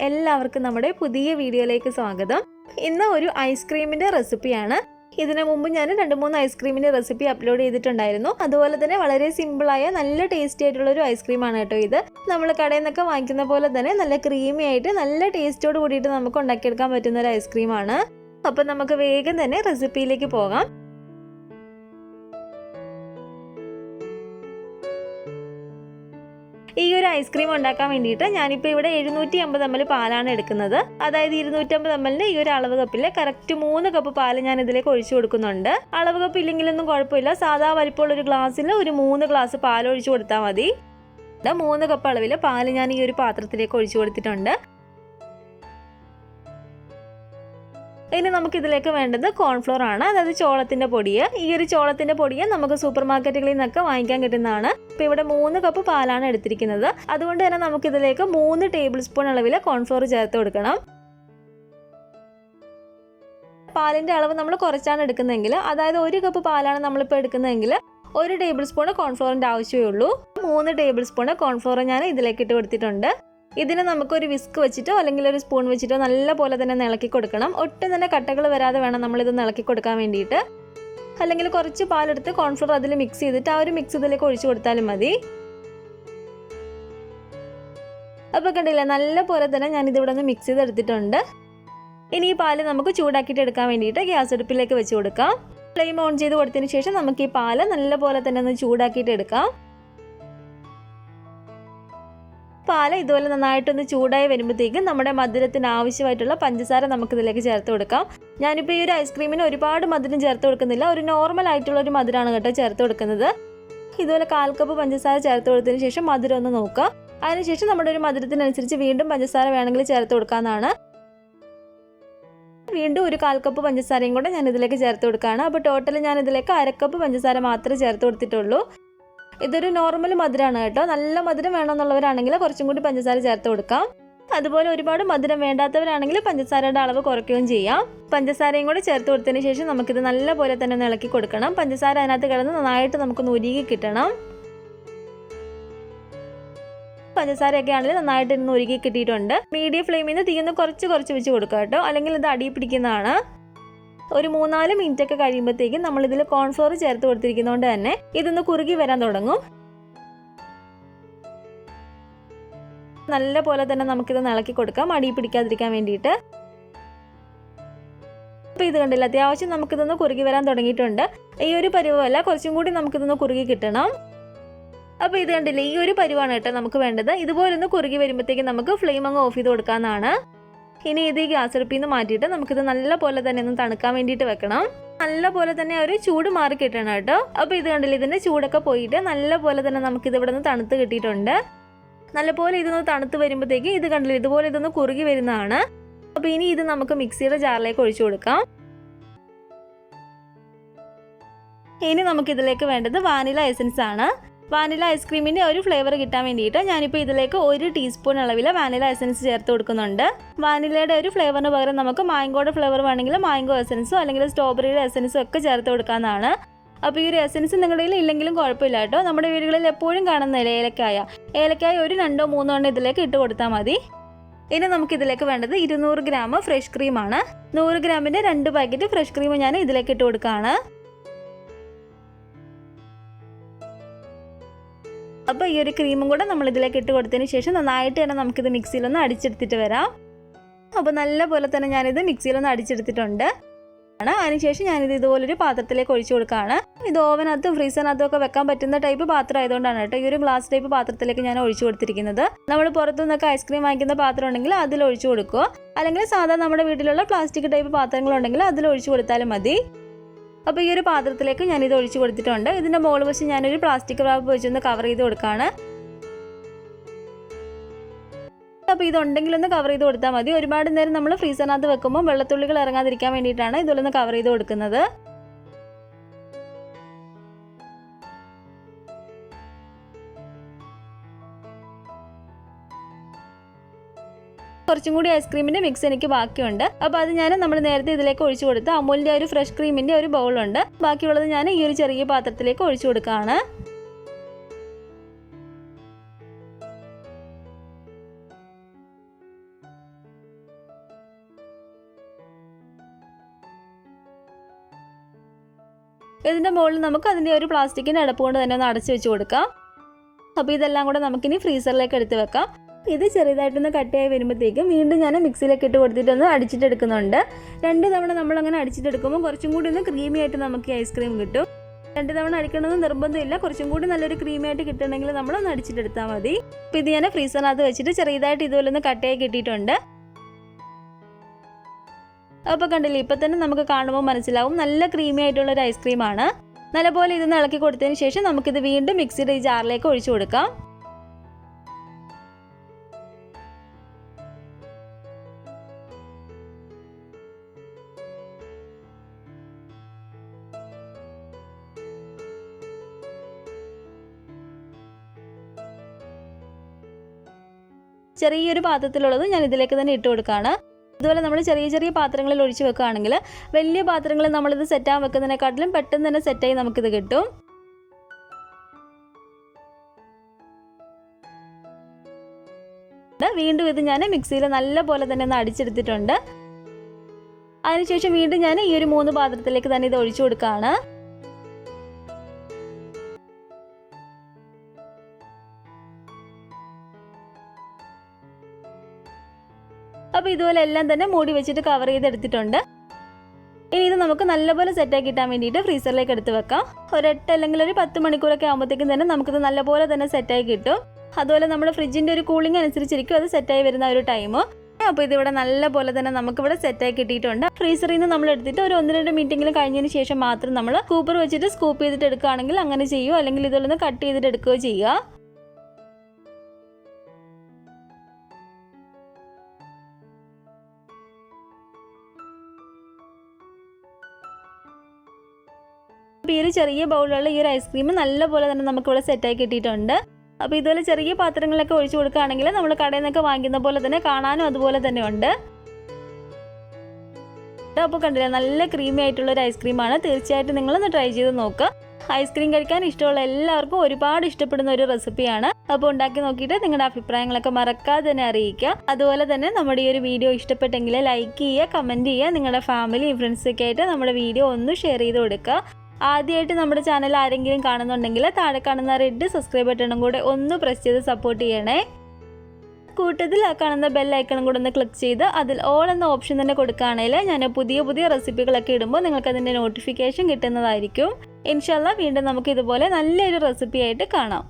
എല്ലാവർക്കും നമ്മുടെ പുതിയ വീഡിയോയിലേക്ക് സ്വാഗതം. ഇന്ന് ഒരു ഐസ്ക്രീമിന്റെ റെസിപ്പിയാണ്. ഇതിനു മുമ്പ് ഞാൻ 2-3 ഐസ്ക്രീമിന്റെ റെസിപ്പി അപ്ലോഡ് ചെയ്തിട്ടുണ്ടായിരുന്നു. അതുപോലെ തന്നെ വളരെ സിമ്പിളായ നല്ല ടേസ്റ്റി ആയിട്ടുള്ള ഒരു ഐസ്ക്രീമാണ് കേട്ടോ ഇത്. നമ്മൾ കടയിൽ നിന്നൊക്കെ വാങ്ങിക്കുന്ന പോലെ തന്നെ നല്ല ക്രീമി ആയിട്ട് നല്ല ടേസ്റ്റോട് കൂടിയിട്ട് നമുക്ക് ഉണ്ടാക്കിയെടുക്കാൻ പറ്റുന്ന ഒരു ഐസ്ക്രീമാണ്. അപ്പം നമുക്ക് വേഗം തന്നെ റെസിപ്പിയിലേക്ക് പോകാം. ഈ ഒരു ഐസ്ക്രീം ഉണ്ടാക്കാൻ വേണ്ടിയിട്ട് ഞാനിപ്പോൾ ഇവിടെ 750 ml പാലാണ് എടുക്കുന്നത്. അതായത് 250 ml ഈ ഒരു അളവ് കപ്പിൽ കറക്റ്റ് 3 കപ്പ് പാല് ഞാൻ ഇതിലേക്ക് ഒഴിച്ചു കൊടുക്കുന്നുണ്ട്. അളവ് കപ്പ് ഇല്ലെങ്കിലൊന്നും കുഴപ്പമില്ല. സാധാ വലിപ്പമുള്ള ഒരു ഗ്ലാസ്സിൽ ഒരു 3 ഗ്ലാസ് പാൽ ഒഴിച്ചു കൊടുത്താൽ മതി. 3 കപ്പ് അളവിൽ പാല് ഞാൻ ഈ ഒരു പാത്രത്തിലേക്ക് ഒഴിച്ചു കൊടുത്തിട്ടുണ്ട്. ഇനി നമുക്ക് ഇതിലേക്ക് വേണ്ടത് കോൺഫ്ലോർ ആണ്, അതായത് ചോളത്തിന്റെ പൊടി. ഈ ഒരു ചോളത്തിന്റെ പൊടി നമുക്ക് സൂപ്പർ മാർക്കറ്റുകളിൽ നിന്നൊക്കെ വാങ്ങിക്കാൻ കിട്ടുന്നതാണ്. ഇപ്പൊ ഇവിടെ 3 കപ്പ് പാലാണ് എടുത്തിരിക്കുന്നത്. അതുകൊണ്ട് തന്നെ നമുക്ക് ഇതിലേക്ക് 3 ടേബിൾ സ്പൂൺ അളവിൽ കോൺഫ്ലോർ ചേർത്ത് കൊടുക്കണം. പാലിന്റെ അളവ് നമ്മൾ കുറച്ചാണ് എടുക്കുന്നതെങ്കിൽ, അതായത് 1 കപ്പ് പാലാണ് നമ്മളിപ്പോൾ എടുക്കുന്നതെങ്കിൽ 1 ടേബിൾ സ്പൂൺ കോൺഫ്ലോറിന്റെ ആവശ്യമേ ഉള്ളൂ. 3 ടേബിൾ സ്പൂൺ കോൺഫ്ലോർ ഞാൻ ഇതിലേക്ക് ഇട്ട് കൊടുത്തിട്ടുണ്ട്. ഇതിന് നമുക്കൊരു വിസ്ക് വെച്ചിട്ടോ അല്ലെങ്കിൽ ഒരു സ്പൂൺ വെച്ചിട്ടോ നല്ല പോലെ തന്നെ ഇളക്കി കൊടുക്കണം. ഒട്ടും തന്നെ കട്ടകൾ വരാതെ വേണം നമ്മളിത് ഇളക്കി കൊടുക്കാൻ വേണ്ടിയിട്ട്. അല്ലെങ്കിൽ കുറച്ച് പാലെടുത്ത് കോൺഫ്ലോർ അതിൽ മിക്സ് ചെയ്തിട്ട് ആ ഒരു മിക്സ് ഇതിലേക്ക് ഒഴിച്ചു കൊടുത്താലും മതി. അപ്പോൾ കണ്ടില്ല, നല്ല പോലെ തന്നെ ഞാനിത് ഇവിടെ നിന്ന് മിക്സ് ചെയ്തെടുത്തിട്ടുണ്ട്. ഇനി ഈ പാല് നമുക്ക് ചൂടാക്കിയിട്ട് എടുക്കാൻ വേണ്ടിയിട്ട് ഗ്യാസ് അടുപ്പിലേക്ക് വെച്ച് കൊടുക്കാം. ഫ്ലെയിം ഓൺ ചെയ്ത് കൊടുത്തതിന് ശേഷം നമുക്ക് ഈ പാല് നല്ല പോലെ തന്നെ ഒന്ന് ചൂടാക്കിയിട്ട് എടുക്കാം. പാല് ഇതുപോലെ നന്നായിട്ടൊന്ന് ചൂടായി വരുമ്പോഴത്തേക്കും നമ്മുടെ മധുരത്തിന് ആവശ്യമായിട്ടുള്ള പഞ്ചസാര നമുക്കിതിലേക്ക് ചേർത്ത് കൊടുക്കാം. ഞാനിപ്പോൾ ഈ ഒരു ഐസ്ക്രീമിന് ഒരുപാട് മധുരം ചേർത്ത് കൊടുക്കുന്നില്ല, ഒരു നോർമൽ ആയിട്ടുള്ള ഒരു മധുരമാണ് കേട്ടോ ചേർത്ത് കൊടുക്കുന്നത്. ഇതുപോലെ 1/4 കപ്പ് പഞ്ചസാര ചേർത്ത് കൊടുത്തതിന് ശേഷം മധുരം ഒന്ന് നോക്കുക. അതിനുശേഷം നമ്മുടെ ഒരു മധുരത്തിനനുസരിച്ച് വീണ്ടും പഞ്ചസാര വേണമെങ്കിൽ ചേർത്ത് കൊടുക്കാവുന്നതാണ്. വീണ്ടും ഒരു 1/4 കപ്പ് പഞ്ചസാരയും കൂടെ ഞാൻ ഇതിലേക്ക് ചേർത്ത് കൊടുക്കുകയാണ്. അപ്പോൾ ടോട്ടൽ ഞാൻ ഇതിലേക്ക് 1/2 കപ്പ് പഞ്ചസാര മാത്രമേ ചേർത്ത് കൊടുത്തിട്ടുള്ളൂ. ഇതൊരു നോർമൽ മധുരമാണ് കേട്ടോ. നല്ല മധുരം വേണമെന്നുള്ളവരാണെങ്കിൽ കുറച്ചും കൂടി പഞ്ചസാര ചേർത്ത് കൊടുക്കാം. അതുപോലെ ഒരുപാട് മധുരം വേണ്ടാത്തവരാണെങ്കിൽ പഞ്ചസാരയുടെ അളവ് കുറയ്ക്കുകയും ചെയ്യാം. പഞ്ചസാരയും കൂടെ ചേർത്ത് കൊടുത്തതിന് ശേഷം നമുക്കിത് നല്ല പോലെ തന്നെ ഒന്ന് ഇളക്കി കൊടുക്കണം. പഞ്ചസാര അതിനകത്ത് കിടന്ന് നന്നായിട്ട് നമുക്കൊന്ന് ഉരുകി കിട്ടണം. പഞ്ചസാരയൊക്കെ ആണെങ്കിൽ നന്നായിട്ട് ഇന്ന് ഉരുകി കിട്ടിയിട്ടുണ്ട്. മീഡിയം ഫ്ലെയിമിൽ നിന്ന് തീയൊന്ന് കുറച്ച് വെച്ച് കൊടുക്കുക കേട്ടോ, അല്ലെങ്കിൽ ഇത് അടി പിടിക്കുന്നതാണ്. ഒരു 3-4 മിനിറ്റ് ഒക്കെ കഴിയുമ്പോഴത്തേക്കും നമ്മൾ ഇതിൽ കോൺഫ്ലോർ ചേർത്ത് കൊടുത്തിരിക്കുന്നതുകൊണ്ട് തന്നെ ഇതൊന്ന് കുറുകി വരാൻ തുടങ്ങും. നല്ല പോലെ തന്നെ നമുക്കിത് ഇളക്കി കൊടുക്കാം, അടി പിടിക്കാതിരിക്കാൻ വേണ്ടിയിട്ട്. അപ്പോൾ ഇത് കണ്ടില്ല, അത്യാവശ്യം നമുക്കിതൊന്ന് കുറുകി വരാൻ തുടങ്ങിയിട്ടുണ്ട്. ഈ ഒരു പരുവമല്ല, കുറച്ചും കൂടി നമുക്കിതൊന്ന് കുറുകി കിട്ടണം. അപ്പോൾ ഇത് കണ്ടില്ല, ഈ ഒരു പരുവാണ് കേട്ടോ നമുക്ക് വേണ്ടത്. ഇതുപോലൊന്ന് കുറുകി വരുമ്പോഴത്തേക്കും നമുക്ക് ഫ്ലെയിം അങ്ങ് ഓഫ് ചെയ്ത് കൊടുക്കാവുന്നതാണ്. ഇനി ഇത് ഈ ഗ്യാസ് അടുപ്പിൽ നിന്ന് മാറ്റിയിട്ട് നമുക്കിത് നല്ല പോലെ തന്നെ ഒന്ന് തണുക്കാൻ വേണ്ടിയിട്ട് വെക്കണം. നല്ല പോലെ തന്നെ ഒരു ചൂട് മാറി കിട്ടണം കേട്ടോ. അപ്പോൾ ഇത് കണ്ടില്ല, ഇതിൻ്റെ ചൂടൊക്കെ പോയിട്ട് നല്ല പോലെ തന്നെ നമുക്കിത് ഇവിടെ നിന്ന് തണുത്ത് കിട്ടിയിട്ടുണ്ട്. നല്ലപോലെ ഇതൊന്ന് തണുത്ത് വരുമ്പോഴത്തേക്ക് ഇത് കണ്ടില്ല, ഇതുപോലെ ഇതൊന്ന് കുറുകി വരുന്നതാണ്. അപ്പോൾ ഇനി ഇത് നമുക്ക് മിക്സിയുടെ ജാറിലേക്ക് ഒഴിച്ചു കൊടുക്കാം. ഇനി നമുക്കിതിലേക്ക് വേണ്ടത് വാനില എസൻസ് ആണ്. വാനില ഐസ്ക്രീമിൻ്റെ ഒരു ഫ്ലേവർ കിട്ടാൻ വേണ്ടിയിട്ട് ഞാനിപ്പോൾ ഇതിലേക്ക് 1 ടീസ്പൂൺ അളവിൽ വാനില എസൻസ് ചേർത്ത് കൊടുക്കുന്നുണ്ട്. വാനിലയുടെ ഒരു ഫ്ലേവറിന് പകരം നമുക്ക് മാംഗോയുടെ ഫ്ലേവർ വേണമെങ്കിൽ മാംഗോ എസൻസോ അല്ലെങ്കിൽ സ്ട്രോബെറിയുടെ എസൻസോ ഒക്കെ ചേർത്ത് കൊടുക്കാവുന്നതാണ്. അപ്പോൾ ഈ ഒരു എസൻസ് നിങ്ങളുടെ കയ്യിൽ ഇല്ലെങ്കിലും കുഴപ്പമില്ല കേട്ടോ. നമ്മുടെ വീടുകളിൽ എപ്പോഴും കാണുന്ന ഏലക്കായ ഒരു 2-3 എണ്ണം ഇതിലേക്ക് ഇട്ട് കൊടുത്താൽ മതി. ഇനി നമുക്കിതിലേക്ക് വേണ്ടത് 200 ഗ്രാം ഫ്രഷ് ക്രീമാണ്. 100 ഗ്രാമിൻ്റെ 2 പാക്കറ്റ് ഫ്രഷ് ക്രീം ഞാൻ ഇതിലേക്ക് ഇട്ട് കൊടുക്കുകയാണ്. അപ്പോൾ ഈ ഒരു ക്രീമും കൂടെ നമ്മൾ ഇതിലേക്ക് ഇട്ട് കൊടുത്തതിന് ശേഷം നന്നായിട്ട് തന്നെ നമുക്കിത് മിക്സിയിലൊന്ന് അടിച്ചെടുത്തിട്ട് വരാം. അപ്പോൾ നല്ല പോലെ തന്നെ ഞാനിത് മിക്സിയിലൊന്ന് അടിച്ചെടുത്തിട്ടുണ്ട്. അതിനുശേഷം ഞാനിത് ഇതുപോലൊരു പാത്രത്തിലേക്ക് ഒഴിച്ചു കൊടുക്കുകയാണ്. ഇത് ഓവനകത്തും ഫ്രീസറിനകത്തും ഒക്കെ വെക്കാൻ പറ്റുന്ന ടൈപ്പ് പാത്രം ആയതുകൊണ്ടാണ് കേട്ടോ ഈ ഒരു ഗ്ലാസ് ടൈപ്പ് പാത്രത്തിലേക്ക് ഞാൻ ഒഴിച്ചു കൊടുത്തിരിക്കുന്നത്. നമ്മൾ പുറത്തുനിന്നൊക്കെ ഐസ്ക്രീം വാങ്ങിക്കുന്ന പാത്രം ഉണ്ടെങ്കിൽ അതിൽ ഒഴിച്ചു കൊടുക്കുക, അല്ലെങ്കിൽ സാധാരണ നമ്മുടെ വീട്ടിലുള്ള പ്ലാസ്റ്റിക് ടൈപ്പ് പാത്രങ്ങളുണ്ടെങ്കിൽ അതിൽ ഒഴിച്ചു കൊടുത്താലും മതി. അപ്പോൾ ഈ ഒരു പാത്രത്തിലേക്ക് ഞാനിത് ഒഴിച്ചു കൊടുത്തിട്ടുണ്ട്. ഇതിൻ്റെ മുകൾ വശം ഞാനൊരു പ്ലാസ്റ്റിക് റാപ്പ് വെച്ചൊന്ന് കവർ ചെയ്ത് കൊടുക്കുകയാണ്. അപ്പോൾ ഇതുണ്ടെങ്കിലൊന്ന് കവർ ചെയ്ത് കൊടുത്താൽ മതി. ഒരുപാട് നേരം നമ്മൾ ഫ്രീസറിനകത്ത് വെക്കുമ്പോൾ വെള്ളത്തുള്ളികൾ ഇറങ്ങാതിരിക്കാൻ വേണ്ടിയിട്ടാണ് ഇതൊന്ന് കവർ ചെയ്ത് കൊടുക്കുന്നത്. കുറച്ചും കൂടി ഐസ്ക്രീമിൻ്റെ മിക്സ് എനിക്ക് ബാക്കിയുണ്ട്. അപ്പോൾ അത് ഞാൻ നമ്മൾ നേരത്തെ ഇതിലേക്ക് ഒഴിച്ചു കൊടുത്ത അമൂലിൻ്റെ ഒരു ഫ്രഷ് ക്രീമിൻ്റെ ഒരു ബൗളുണ്ട്. ബാക്കിയുള്ളത് ഞാൻ ഈ ഒരു ചെറിയ പാത്രത്തിലേക്ക് ഒഴിച്ചു കൊടുക്കുകയാണ്. ഇതിൻ്റെ മുകളിൽ നമുക്ക് അതിൻ്റെ ഒരു പ്ലാസ്റ്റിക്കിൻ്റെ അടപ്പ് കൊണ്ട് തന്നെ ഒന്ന് അടച്ചു വെച്ച് കൊടുക്കാം. അപ്പോൾ ഇതെല്ലാം കൂടെ നമുക്കിനി ഫ്രീസറിലേക്ക് എടുത്ത് വെക്കാം. ഇത് ചെറുതായിട്ടൊന്ന് കട്ടിയായി വരുമ്പോഴത്തേക്കും വീണ്ടും ഞാൻ മിക്സിയിലേക്ക് ഇട്ട് കൊടുത്തിട്ടൊന്ന് അടിച്ചിട്ടെടുക്കുന്നുണ്ട്. 2 തവണ നമ്മളങ്ങനെ അടിച്ചിട്ടെടുക്കുമ്പോൾ കുറച്ചും കൂടി ഒന്ന് ക്രീമി ആയിട്ട് നമുക്ക് ഈ ഐസ്ക്രീം കിട്ടും. 2 തവണ അടിക്കണമെന്ന് നിർബന്ധമില്ല. കുറച്ചും കൂടി നല്ലൊരു ക്രീമി ആയിട്ട് കിട്ടണമെങ്കിൽ നമ്മളൊന്ന് അടിച്ചിട്ടെടുത്താൽ മതി. അപ്പോൾ ഇത് ഞാൻ ഫ്രീസറിനകത്ത് വെച്ചിട്ട് ചെറുതായിട്ട് ഇതുപോലെ ഒന്ന് കട്ടിയായി കിട്ടിയിട്ടുണ്ട്. അപ്പോൾ കണ്ടില്ലേ, ഇപ്പം തന്നെ നമുക്ക് കാണുമ്പോൾ മനസ്സിലാവും നല്ല ക്രീമി ആയിട്ടുള്ളൊരു ഐസ്ക്രീമാണ്. നല്ലപോലെ ഇതൊന്ന് ഇളക്കി കൊടുത്തതിന് ശേഷം നമുക്കിത് വീണ്ടും മിക്സിയുടെ ഈ ജാറിലേക്ക് ഒഴിച്ചു കൊടുക്കാം. ചെറിയൊരു പാത്രത്തിലുള്ളത് ഞാൻ ഇതിലേക്ക് തന്നെ ഇട്ട് കൊടുക്കുകയാണ്. ഇതുപോലെ നമ്മൾ ചെറിയ ചെറിയ പാത്രങ്ങളിൽ ഒഴിച്ച് വെക്കുകയാണെങ്കിൽ വലിയ പാത്രങ്ങളിൽ നമ്മളിത് സെറ്റാൻ വെക്കുന്നതിനെക്കാട്ടിലും പെട്ടെന്ന് തന്നെ സെറ്റായി നമുക്കിത് കിട്ടും. വീണ്ടും ഇത് ഞാൻ മിക്സിയിൽ നല്ല പോലെ തന്നെ ഒന്ന് അടിച്ചെടുത്തിട്ടുണ്ട്. അതിനുശേഷം വീണ്ടും ഞാൻ ഈ ഒരു 3 പാത്രത്തിലേക്ക് തന്നെ ഇത് ഒഴിച്ചു കൊടുക്കുകയാണ്. അപ്പോൾ ഇതുപോലെ എല്ലാം തന്നെ മൂടി വെച്ചിട്ട് കവർ ചെയ്തെടുത്തിട്ടുണ്ട്. ഇനി ഇത് നമുക്ക് നല്ലപോലെ സെറ്റാക്കി കിട്ടാൻ വേണ്ടിയിട്ട് ഫ്രീസറിലേക്ക് എടുത്ത് വെക്കാം. ഒരു 8 അല്ലെങ്കിൽ ഒരു 10 മണിക്കൂറൊക്കെ ആകുമ്പോഴത്തേക്കും തന്നെ നമുക്കിത് നല്ലപോലെ തന്നെ സെറ്റായി കിട്ടും. അതുപോലെ നമ്മുടെ ഫ്രിഡ്ജിൻ്റെ ഒരു കൂളിംഗ് അനുസരിച്ചിരിക്കും അത് സെറ്റായി വരുന്ന ഒരു ടൈം. അപ്പോൾ ഇതിവിടെ നല്ലപോലെ തന്നെ നമുക്കിവിടെ സെറ്റായി കിട്ടിയിട്ടുണ്ട്. ഫ്രീസറിൽ നിന്ന് നമ്മൾ എടുത്തിട്ട് ഒരു 1-2 മിനിറ്റെങ്കിലും കഴിഞ്ഞതിന് ശേഷം മാത്രം നമ്മൾ കൂപ്പർ വെച്ചിട്ട് സ്കൂപ്പ് ചെയ്തിട്ട് എടുക്കുകയാണെങ്കിൽ അങ്ങനെ ചെയ്യുമോ, അല്ലെങ്കിൽ ഇതുപോലെ ഒന്ന് കട്ട് ചെയ്തിട്ട് എടുക്കുകയോ ചെയ്യുക. അപ്പോൾ ഈ ഒരു ചെറിയ ബൗളിലുള്ള ഈ ഒരു ഐസ്ക്രീം നല്ലപോലെ തന്നെ നമുക്കിവിടെ സെറ്റായി കിട്ടിയിട്ടുണ്ട്. അപ്പോൾ ഇതുപോലെ ചെറിയ പാത്രങ്ങളിലൊക്കെ ഒഴിച്ചു കൊടുക്കുകയാണെങ്കിൽ നമ്മൾ കടയിൽ നിന്നൊക്കെ വാങ്ങിക്കുന്ന പോലെ തന്നെ കാണാനും അതുപോലെ തന്നെ ഉണ്ട്. അപ്പോൾ കണ്ടില്ല, നല്ല ക്രീമി ആയിട്ടുള്ളൊരു ഐസ്ക്രീമാണ്. തീർച്ചയായിട്ടും നിങ്ങളൊന്ന് ട്രൈ ചെയ്ത് നോക്കുക. ഐസ്ക്രീം കഴിക്കാൻ ഇഷ്ടമുള്ള എല്ലാവർക്കും ഒരുപാട് ഇഷ്ടപ്പെടുന്ന ഒരു റെസിപ്പിയാണ്. അപ്പോൾ ഉണ്ടാക്കി നോക്കിയിട്ട് നിങ്ങളുടെ അഭിപ്രായങ്ങളൊക്കെ മറക്കാതെ തന്നെ അറിയിക്കുക. അതുപോലെ തന്നെ നമ്മുടെ ഈ ഒരു വീഡിയോ ഇഷ്ടപ്പെട്ടെങ്കിൽ ലൈക്ക് ചെയ്യുക, കമൻറ്റ് ചെയ്യുക. നിങ്ങളുടെ ഫാമിലി ഫ്രണ്ട്സൊക്കെ ആയിട്ട് നമ്മുടെ വീഡിയോ ഒന്ന് ഷെയർ ചെയ്ത് കൊടുക്കുക. ആദ്യമായിട്ട് നമ്മുടെ ചാനൽ ആരെങ്കിലും കാണുന്നുണ്ടെങ്കിൽ താഴെ കാണുന്ന റെഡ് സബ്സ്ക്രൈബ് ബട്ടണും കൂടെ ഒന്ന് പ്രസ് ചെയ്ത് സപ്പോർട്ട് ചെയ്യണേ. കൂട്ടത്തിൽ ആ കാണുന്ന ബെൽ ഐക്കണും കൂടെ ഒന്ന് ക്ലിക്ക് ചെയ്ത് അതിൽ ഓൾ എന്ന ഓപ്ഷൻ തന്നെ കൊടുക്കുകയാണെങ്കിൽ ഞാൻ പുതിയ പുതിയ റെസിപ്പികളൊക്കെ ഇടുമ്പോൾ നിങ്ങൾക്ക് അതിൻ്റെ നോട്ടിഫിക്കേഷൻ കിട്ടുന്നതായിരിക്കും. ഇൻഷാല്ലാ വീണ്ടും നമുക്ക് ഇതുപോലെ നല്ലൊരു റെസിപ്പി ആയിട്ട് കാണാം.